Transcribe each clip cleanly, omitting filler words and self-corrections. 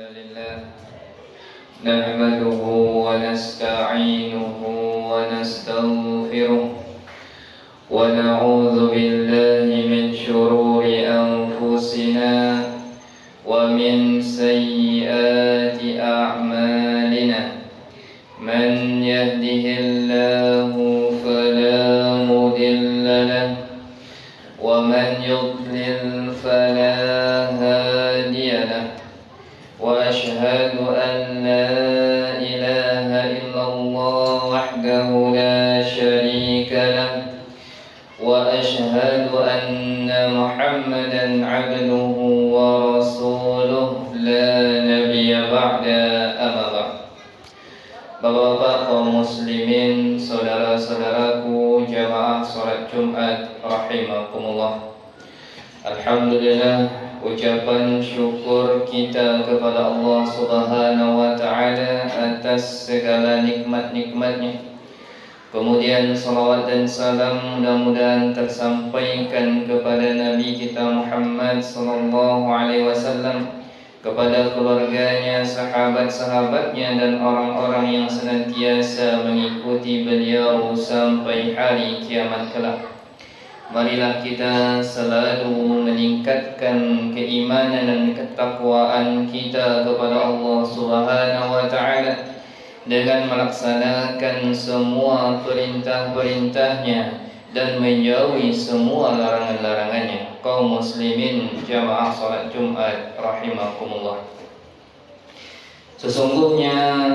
لله نحمده ونستعينه ونستغفره ونعوذ بالله من شرور أنفسنا ومن سيئات أعمالنا من يهده الله فلا مضل له ومن يضلل فلا هادي له وأشهد أن لا إله إلا الله وحده لا شريك له وأشهد أن محمدا عبده ورسوله لا نبي بعد أما بعد. Bapak-bapak kaum muslimin, saudara-saudaraku jamaah salat Jumat rahimakumullah. Alhamdulillah, ucapan syukur kita kepada Allah Subhanahu wa taala atas segala nikmat-nikmatnya. Kemudian salawat dan salam mudah-mudahan tersampaikan kepada Nabi kita Muhammad sallallahu alaihi wasallam, kepada keluarganya, sahabat-sahabatnya dan orang-orang yang senantiasa mengikuti beliau sampai hari kiamat kelak. Marilah kita selalu meningkatkan keimanan dan ketakwaan kita kepada Allah Subhanahu wa taala dengan melaksanakan semua perintah-perintahnya dan menjauhi semua larangan-larangannya. Kaum muslimin jamaah salat Jumat rahimakumullah. Sesungguhnya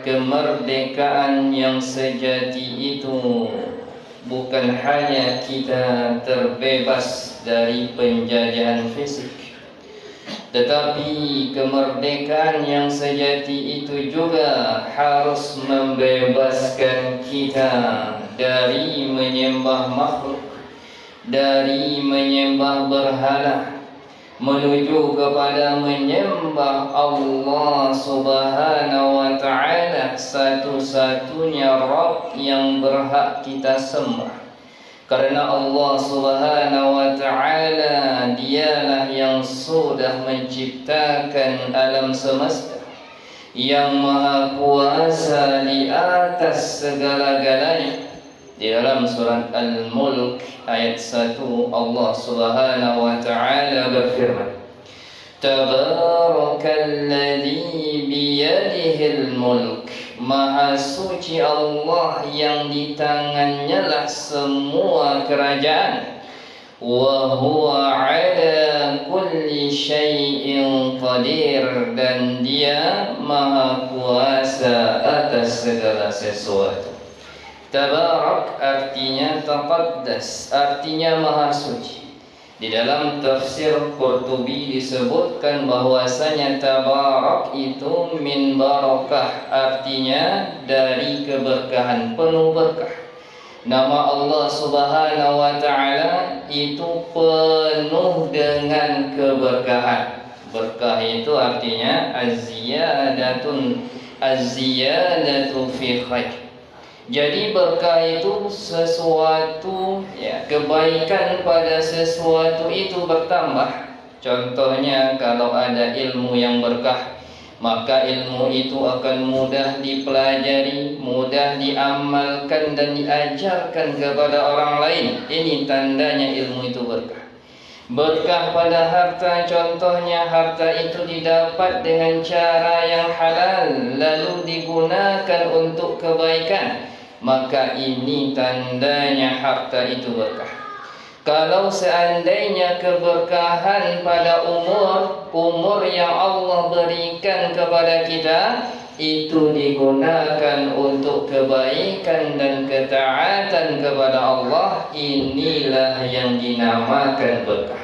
kemerdekaan yang sejati itu bukan hanya kita terbebas dari penjajahan fisik, tetapi kemerdekaan yang sejati itu juga harus membebaskan kita dari menyembah makhluk, dari menyembah berhala, menuju kepada menyembah Allah Subhanahu wa taala, satu-satunya Rabb yang berhak kita sembah. Karena Allah Subhanahu wa taala dialah yang sudah menciptakan alam semesta, yang maha kuasa di atas segala-galanya. Di dalam surat Al-Mulk ayat 1 Allah Subhanahu wa taala berfirman, Tabarakalladzi biyadihil mulk, Maha suci Allah yang di tangannya lah semua kerajaan. Wa huwa ala kulli syai'in qadir, dan dia maha kuasa atas segala sesuatu. Tabarak artinya taqaddas, artinya maha suci. Di dalam tafsir Qurtubi disebutkan bahwasanya tabarak itu min barakah, artinya dari keberkahan, penuh berkah. Nama Allah Subhanahu wa taala itu penuh dengan keberkahan. Berkah itu artinya az-ziyadatu fi khair. Jadi berkah itu sesuatu, kebaikan pada sesuatu itu bertambah. Contohnya kalau ada ilmu yang berkah, maka ilmu itu akan mudah dipelajari, mudah diamalkan dan diajarkan kepada orang lain. Ini tandanya ilmu itu berkah. Berkah pada harta, contohnya harta itu didapat dengan cara yang halal lalu digunakan untuk kebaikan, maka ini tandanya harta itu berkah. Kalau seandainya keberkahan pada umur yang Allah berikan kepada kita itu digunakan untuk kebaikan dan ketaatan kepada Allah, inilah yang dinamakan berkah.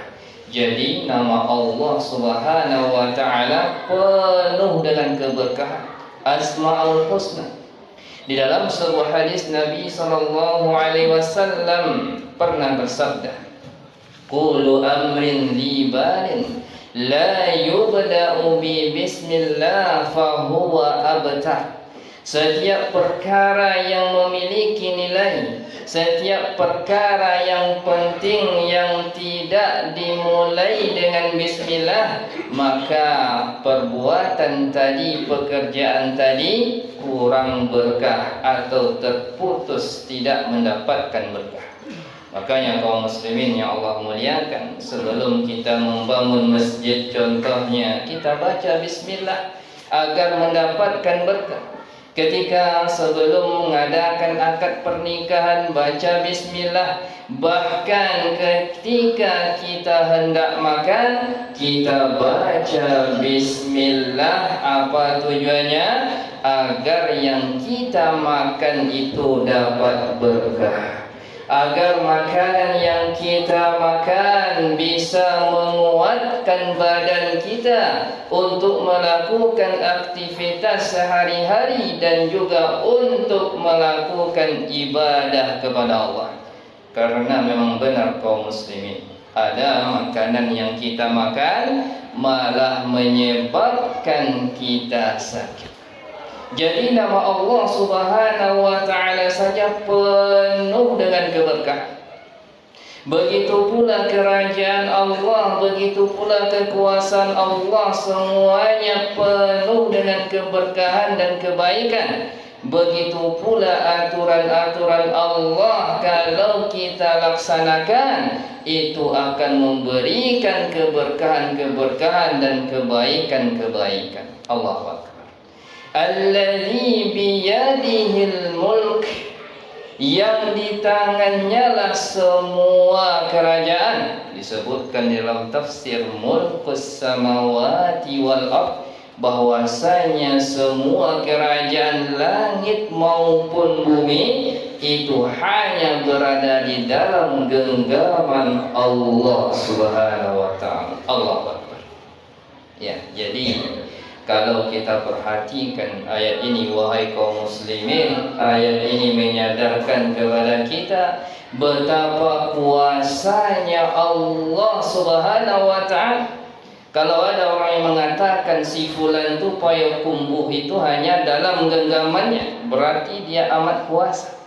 Jadi nama Allah Subhanahu wa taala penuh dengan keberkahan, Asmaul Husna. Di dalam sebuah hadis Nabi sallallahu alaihi wasallam pernah bersabda, Qulu amrin li balin la yubda'u bi bismillah fahuwa abtar. Setiap perkara yang memiliki nilai, setiap perkara yang penting yang tidak dimulai dengan bismillah, maka perbuatan tadi, pekerjaan tadi kurang berkah atau terputus, tidak mendapatkan berkah. Makanya kaum muslimin yang Allah muliakan, sebelum kita membangun masjid contohnya, kita baca bismillah agar mendapatkan berkah. Ketika sebelum mengadakan akad pernikahan, baca bismillah. Bahkan ketika kita hendak makan, kita baca bismillah. Apa tujuannya? Agar yang kita makan itu dapat berkah, agar makanan yang kita makan bisa menguatkan badan kita untuk melakukan aktivitas sehari-hari dan juga untuk melakukan ibadah kepada Allah. Karena memang benar kaum muslimin, ada makanan yang kita makan malah menyebabkan kita sakit. Jadi nama Allah Subhanahu wa ta'ala saja penuh dengan keberkahan. Begitu pula kerajaan Allah, begitu pula kekuasaan Allah, semuanya penuh dengan keberkahan dan kebaikan. Begitu pula aturan-aturan Allah, kalau kita laksanakan, itu akan memberikan keberkahan-keberkahan dan kebaikan-kebaikan. Allahu Akbar. Alladzi biyadihil mulk, yang di tangannya lah semua kerajaan. Disebutkan dalam tafsir mulkus samawati wal ard, bahwasanya semua kerajaan langit maupun bumi itu hanya berada di dalam genggaman Allah Subhanahu wa ta'ala. Allahu Akbar. Ya, jadi kalau kita perhatikan ayat ini, wahai kaum muslimin, ayat ini menyadarkan kepada kita betapa kuasanya Allah Subhanahu wa ta'ala. Kalau ada orang yang mengatakan si fulan itu payakumbuh itu hanya dalam genggamannya, berarti dia amat kuasa.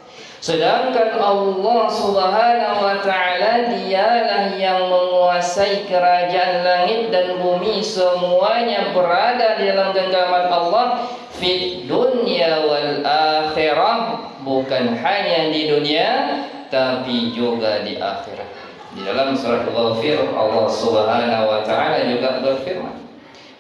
Sedangkan Allah Subhanahu wa ta'ala, dialah yang menguasai kerajaan langit dan bumi, semuanya berada di dalam genggaman Allah fid dunya wal akhirah, bukan hanya di dunia tapi juga di akhirat. Di dalam surat Ghafir, Allah Subhanahu wa ta'ala juga berfirman,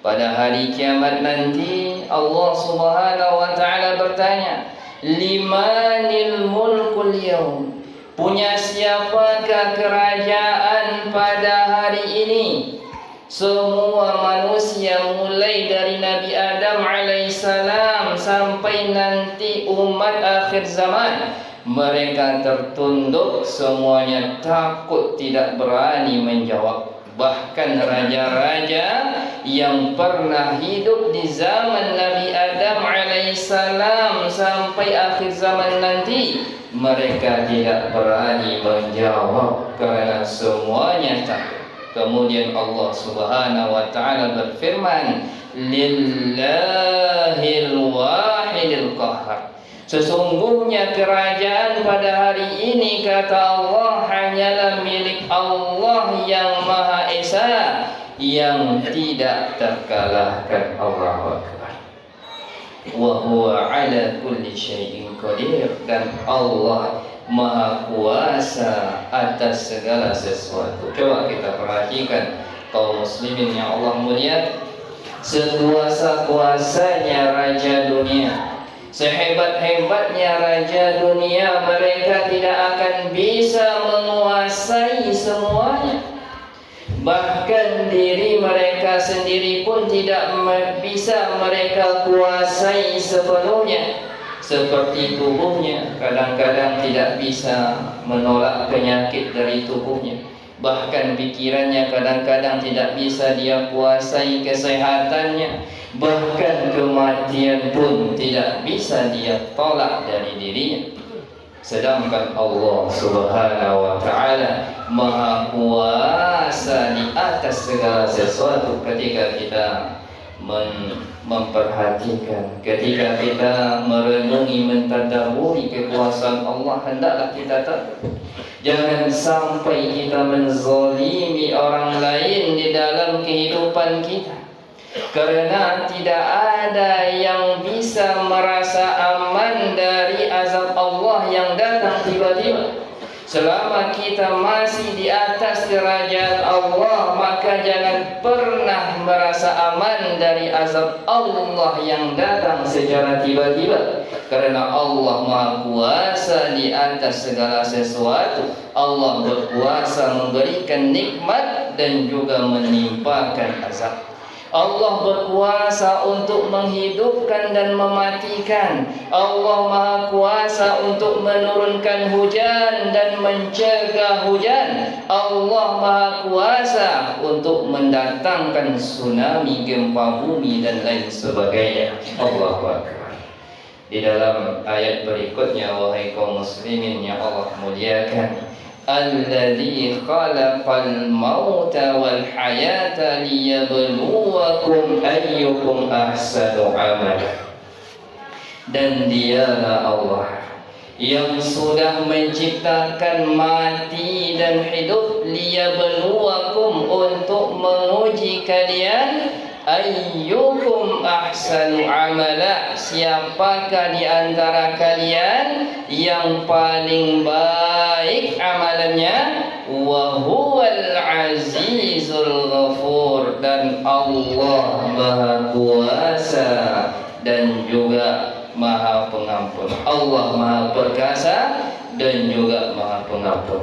pada hari kiamat nanti Allah Subhanahu wa ta'ala bertanya, limanil mulkul yaum, punya siapakah kerajaan pada hari ini? Semua manusia mulai dari Nabi Adam alaihissalam sampai nanti umat akhir zaman, mereka tertunduk, semuanya takut, tidak berani menjawab. Bahkan raja-raja yang pernah hidup di zaman Nabi Adam alaihissalam sampai akhir zaman nanti, mereka tidak berani menjawab karena semuanya takut. Kemudian Allah Subhanahu wa ta'ala berfirman, lillahil wahidil qahhar, sesungguhnya kerajaan pada hari ini, kata Allah, hanyalah milik Allah yang Maha Esa, yang tidak terkalahkan. Allahu Akbar. Wa huwa ala kulli syai'in qadir, dan Allah Maha kuasa atas segala sesuatu. Coba kita perhatikan kaum muslimin yang Allah muliakan, sekuasa-kuasanya raja dunia, sehebat-hebatnya raja dunia, mereka tidak akan bisa menguasai semuanya. Bahkan diri mereka sendiri pun tidak bisa mereka kuasai sepenuhnya. Seperti tubuhnya, kadang-kadang tidak bisa menolak penyakit dari tubuhnya. Bahkan pikirannya kadang-kadang tidak bisa dia kuasai kesehatannya. Bahkan kematian pun tidak bisa dia tolak dari dirinya. Sedangkan Allah Subhanahu wa ta'ala Maha kuasa di atas segala sesuatu. Ketika kita memperhatikan. Ketika kita merenungi, mentadaburi kekuasaan Allah, hendaklah kita tahu, jangan sampai kita menzalimi orang lain di dalam kehidupan kita. Karena tidak ada yang bisa merasa aman dari azab Allah yang datang tiba-tiba. Selama kita masih di atas kerajaan Allah, maka jangan pernah merasa aman dari azab Allah yang datang secara tiba-tiba. Karena Allah Maha Kuasa di atas segala sesuatu. Allah berkuasa memberikan nikmat dan juga menimpakan azab. Allah berkuasa untuk menghidupkan dan mematikan. Allah Maha Kuasa untuk menurunkan hujan dan mencegah hujan. Allah Maha Kuasa untuk mendatangkan tsunami, gempa bumi dan lain sebagainya. Allahu Akbar. Di dalam ayat berikutnya, wahai kaum muslimin yang Allah muliakan, alladzi khalaqal mauta wal hayata liyabluwakum ayyukum ahsanu amala. Dan dialah Allah yang sudah menciptakan mati dan hidup, liyabluwakum, untuk menguji kalian, ayyukum ahsanu amala, siapakah di antara kalian yang paling baik amalannya. Wa huwal azizul ghafur, dan Allah Maha Kuasa dan juga Maha Pengampun. Allah Maha Perkasa dan juga Maha Pengampun.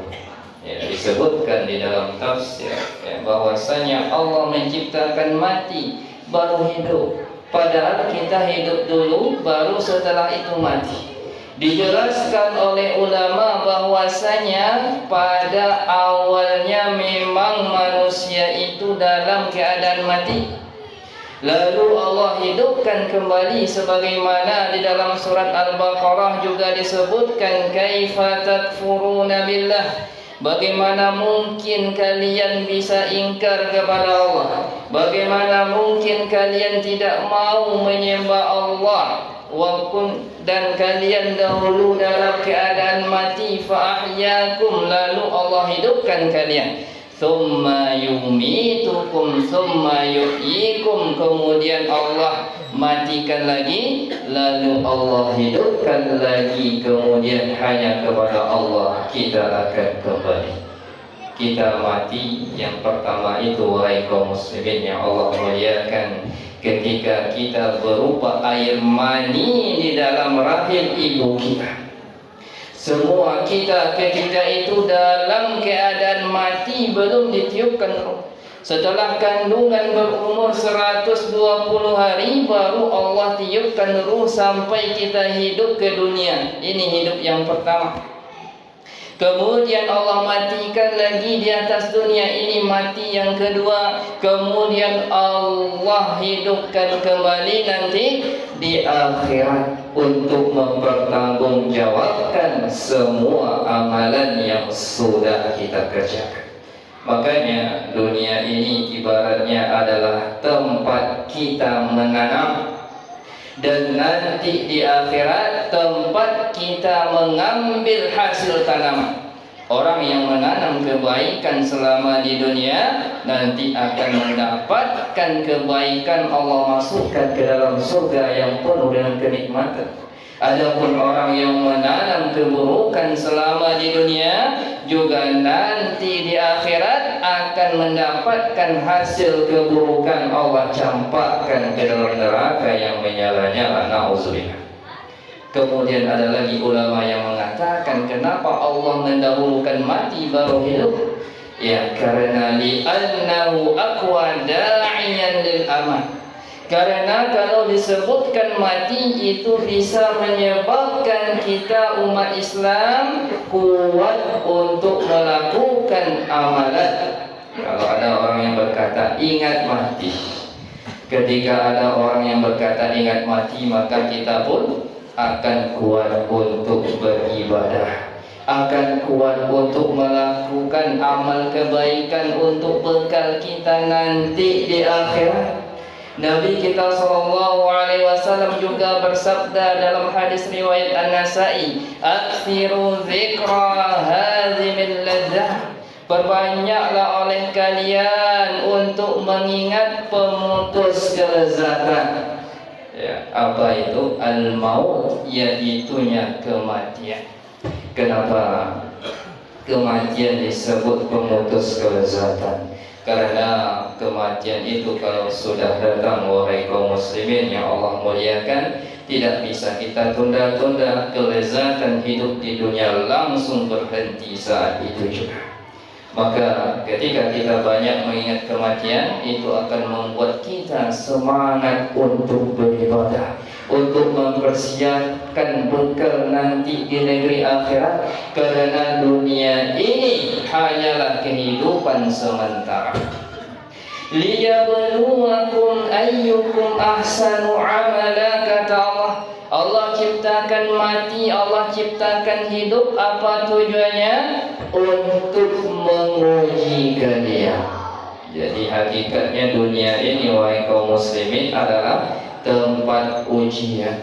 Ya, disebutkan di dalam tafsir bahwasanya Allah menciptakan mati baru hidup, padahal kita hidup dulu baru setelah itu mati. Dijelaskan oleh ulama bahwasanya pada awalnya memang manusia itu dalam keadaan mati, lalu Allah hidupkan kembali, sebagaimana di dalam surat Al-Baqarah juga disebutkan, kaifa takfuruna billah, bagaimana mungkin kalian bisa ingkar kepada Allah? Bagaimana mungkin kalian tidak mau menyembah Allah? Dan kalian dahulu dalam keadaan mati, fa'ahyakum, lalu Allah hidupkan kalian. Thumma yumitukum thumma yuhyikum, kemudian Allah matikan lagi, lalu Allah hidupkan lagi, kemudian hanya kepada Allah kita akan kembali. Kita mati yang pertama itu, wahai kaum muslimin yang Allah muliakan, ketika kita berupa air mani di dalam rahim ibu kita. Semua kita ketika itu dalam keadaan mati, belum ditiupkan roh. Setelah kandungan berumur 120 hari, baru Allah tiupkan ruh sampai kita hidup ke dunia. Ini hidup yang pertama. Kemudian Allah matikan lagi di atas dunia ini, mati yang kedua. Kemudian Allah hidupkan kembali nanti di akhirat untuk mempertanggungjawabkan semua amalan yang sudah kita kerjakan. Makanya dunia ini ibaratnya adalah tempat kita menanam, dan nanti di akhirat tempat kita mengambil hasil tanaman. Orang yang menanam kebaikan selama di dunia nanti akan mendapatkan kebaikan, Allah masukkan ke dalam surga yang penuh dengan kenikmatan. Adapun orang yang menanam keburukan selama di dunia, juga nanti di akhirat akan mendapatkan hasil keburukan, Allah campakkan ke dalam neraka yang menyala-nyala. Na'udzubillah. Kemudian ada lagi ulama yang mengatakan, kenapa Allah mendahulukan mati baru hidup? Ya, karena li'annahu aqwa da'iyan lil amal. Karena kalau disebutkan mati itu bisa menyebabkan kita umat Islam kuat untuk melakukan amalan. Kalau ada orang yang berkata ingat mati, ketika ada orang yang berkata ingat mati, maka kita pun akan kuat untuk beribadah, akan kuat untuk melakukan amal kebaikan untuk bekal kita nanti di akhirat. Nabi kita sallallahu alaihi wasallam juga bersabda dalam hadis riwayat An-Nasa'i, "Aktsiru dzikra hadzimil ladzah." Perbanyaklah oleh kalian untuk mengingat pemutus kelezatan. Ya, apa itu? Al-maut, yaitunya kematian. Kenapa kematian disebut pemutus kelezatan? Karena kematian itu kalau sudah datang, wahai kaum muslimin yang Allah muliakan, tidak bisa kita tunda-tunda. Kelezatan hidup di dunia langsung berhenti saat itu juga. Maka ketika kita banyak mengingat kematian, itu akan membuat kita semangat untuk beribadah, untuk mempersiapkan bekal nanti di negeri akhirat. Karena dunia ini hanyalah kehidupan sementara. Liyabluwakum ayyukum ahsanu amala, kata Allah. Allah ciptakan mati, Allah ciptakan hidup. Apa tujuannya? Untuk menguji kalian. Jadi hakikatnya dunia ini, wahai kaum muslimin, adalah tempat ujian.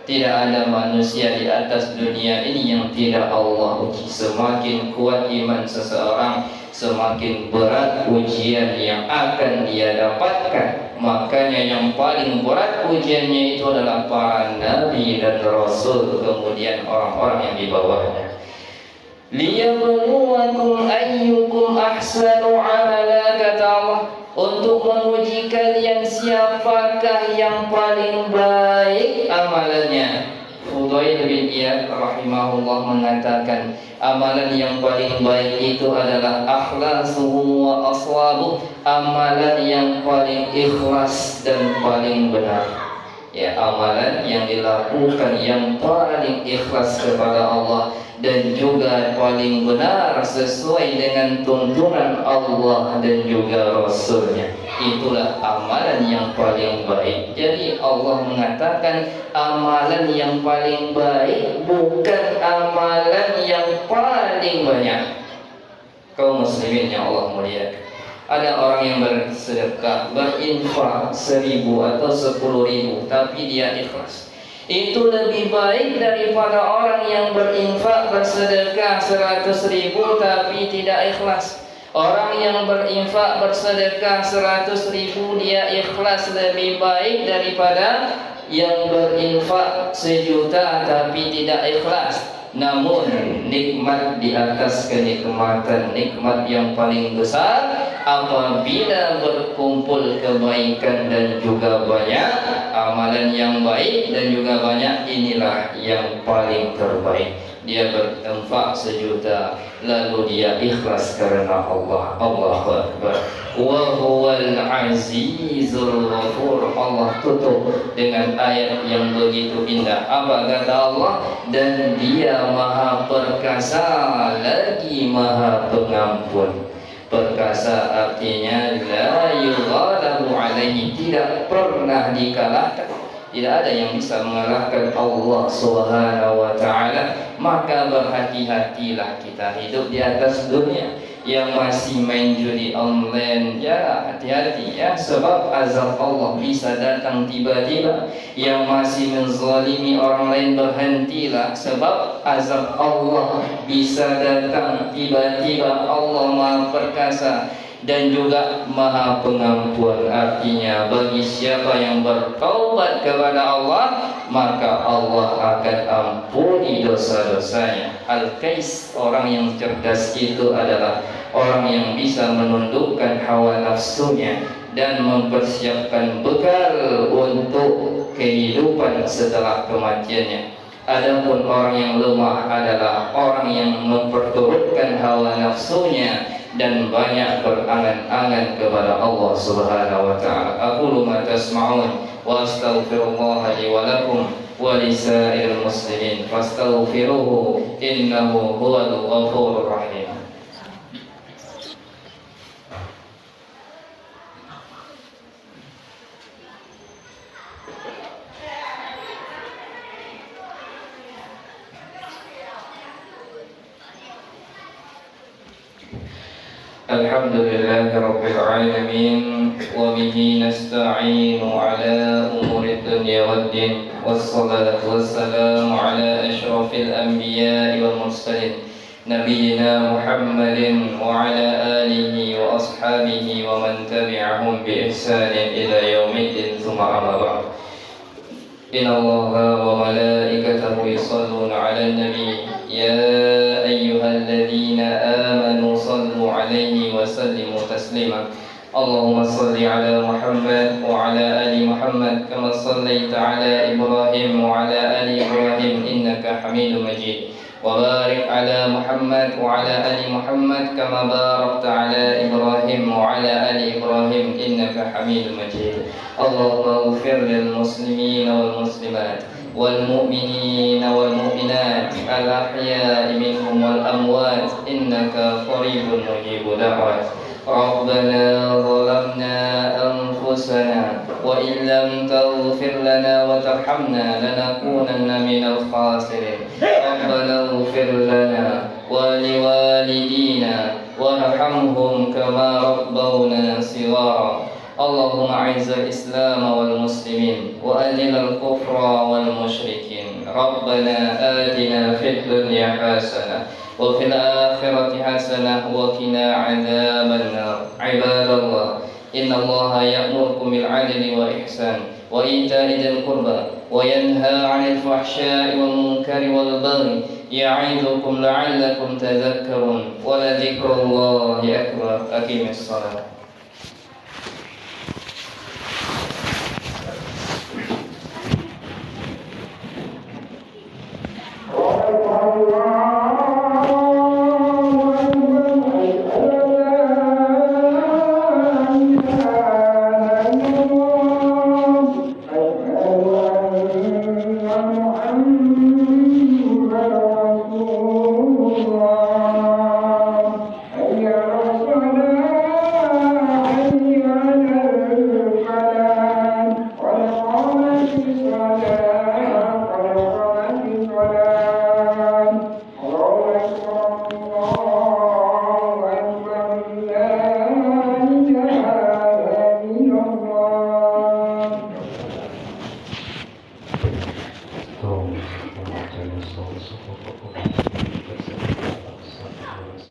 Tidak ada manusia di atas dunia ini yang tidak Allah uji. Semakin kuat iman seseorang, semakin berat ujian yang akan dia dapatkan. Makanya yang paling berat ujiannya itu adalah para nabi dan rasul, kemudian orang-orang yang di bawahnya. Liyabluwakum ayyukum ahsanu amala, kata Allah, untuk menguji kalian siapakah yang paling baik amalannya. Fudail bin Iyad rahimahullah mengatakan, amalan yang paling baik itu adalah akhlasuhu wa aswabuh, amalan yang paling ikhlas dan paling benar. Ya, amalan yang dilakukan yang paling ikhlas kepada Allah dan juga paling benar sesuai dengan tuntunan Allah dan juga Rasulnya, itulah amalan yang paling baik. Jadi Allah mengatakan amalan yang paling baik, bukan amalan yang paling banyak. Kaum muslimin yang Allah muliakan, ada orang yang bersedekah, berinfak 1.000 atau 10.000, tapi dia ikhlas. Itu lebih baik daripada orang yang berinfak bersedekah 100.000 tapi tidak ikhlas. Orang yang berinfak bersedekah 100.000 dia ikhlas lebih baik daripada yang berinfak 1.000.000 tapi tidak ikhlas. Namun nikmat di atas kenikmatan, nikmat yang paling besar apabila berkumpul kebaikan dan juga banyak amalan yang baik dan juga banyak, inilah yang paling terbaik. Dia berinfak 1.000.000 lalu dia ikhlas karena Allah. Allahu Akbar. Wa huwal azizul ghafur. Allah tutup dengan ayat yang begitu indah. Apa kata Allah? Dan dia maha perkasa lagi maha pengampun. Perkasa artinya la yughalabu alaihi, tidak pernah dikalahkan. Tidak ada yang bisa mengalahkan Allah Subhanahu wa ta'ala. Maka berhati-hatilah kita hidup di atas dunia. Yang masih main judi online, ya hati-hati ya, sebab azab Allah bisa datang tiba-tiba. Yang masih menzalimi orang lain, berhentilah, sebab azab Allah bisa datang tiba-tiba. Allah Maha Perkasa dan juga Maha Pengampun. Artinya bagi siapa yang bertaubat kepada Allah, maka Allah akan ampuni dosa-dosanya. Al-Qais, orang yang cerdas itu adalah orang yang bisa menundukkan hawa nafsunya dan mempersiapkan bekal untuk kehidupan setelah kematiannya. Adapun orang yang lemah adalah orang yang memperturutkan hawa nafsunya dan banyak berangan-angan kepada Allah Subhanahu wa ta'ala. Aqulu ma tasma'un wa astaghfirullah li wa lakum wa lisa'il muslimin fastaghfiruhu innahu huwal ghafurur rahim. الحمد لله رب العالمين وبه نستعين على أمور الدنيا والدين والصلاة والسلام على أشرف الأنبياء والمرسلين نبينا محمد وعلى آله وأصحابه ومن تبعهم بإحسان إلى يوم الدين ثم أما بعد إن الله وملائكته يصلون على النبي يا أيها الذين آمنوا صلوا عليه وسلموا تسليما اللهم صل على محمد وعلى آل محمد كما صليت على إبراهيم وعلى آل إبراهيم إنك حميد مجيد وبارك على محمد وعلى آل محمد كما باركت على إبراهيم وعلى آل إبراهيم إنك حميد مجيد اللهم اغفر للمسلمين والمسلمات والمؤمنين والمؤمنات الأحياء منهم والأموات إنك قريب مجيب دعوات ربنا ظلمنا أنفسنا وإن لم تغفر لنا وترحمنا لنكونن من الخاسرين ربنا اغفر لنا ولوالدينا وارحمهم كما ربونا صغارا اللهم أعز الإسلام والمسلمين وأذل الكفر والمشركين ربنا آتنا في الدنيا حسنة وفي الآخرة حسنة وقنا عذاب النار عباد الله إن الله يأمركم بالعدل والإحسان وإيتاء ذي القربى وينهى عن الفحشاء والمنكر والبغي يعظكم لعلكم تذكرون ولذكر الله أكبر أقيم الصلاة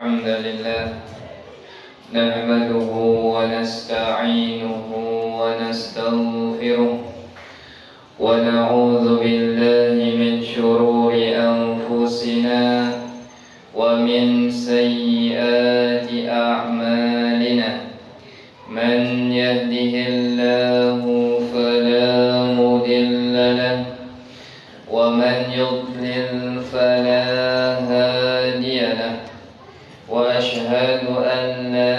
الحمد لله نحمده ونستعينه ونستغفره ونعوذ بالله من شرور أنفسنا ومن سيئات أعمالنا من يهده الله فلا مضل له ومن يضلل فلا هادي له وأشهد أن لا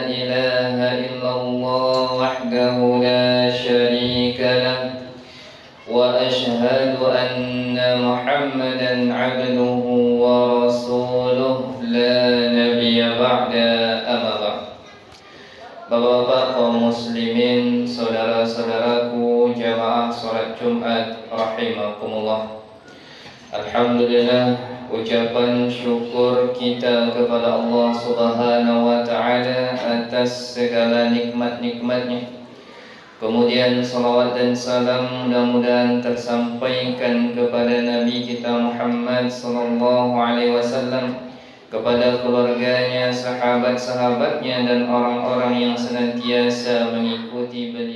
إله إلا الله وحده لا شريك له وأشهد أن محمدا عبده ورسوله لا نبي بعد أما بعد Bapak-bapak kaum muslimin, saudara-saudaraku jamaah salat Jumat rahimakumullah. Alhamdulillah, ucapan syukur kita kepada Allah Subhanahu wa taala atas segala nikmat-nikmatnya. Kemudian salawat dan salam mudah-mudahan tersampaikan kepada Nabi kita Muhammad sallallahu alaihi wasallam, kepada keluarganya, sahabat-sahabatnya dan orang-orang yang senantiasa mengikuti beliau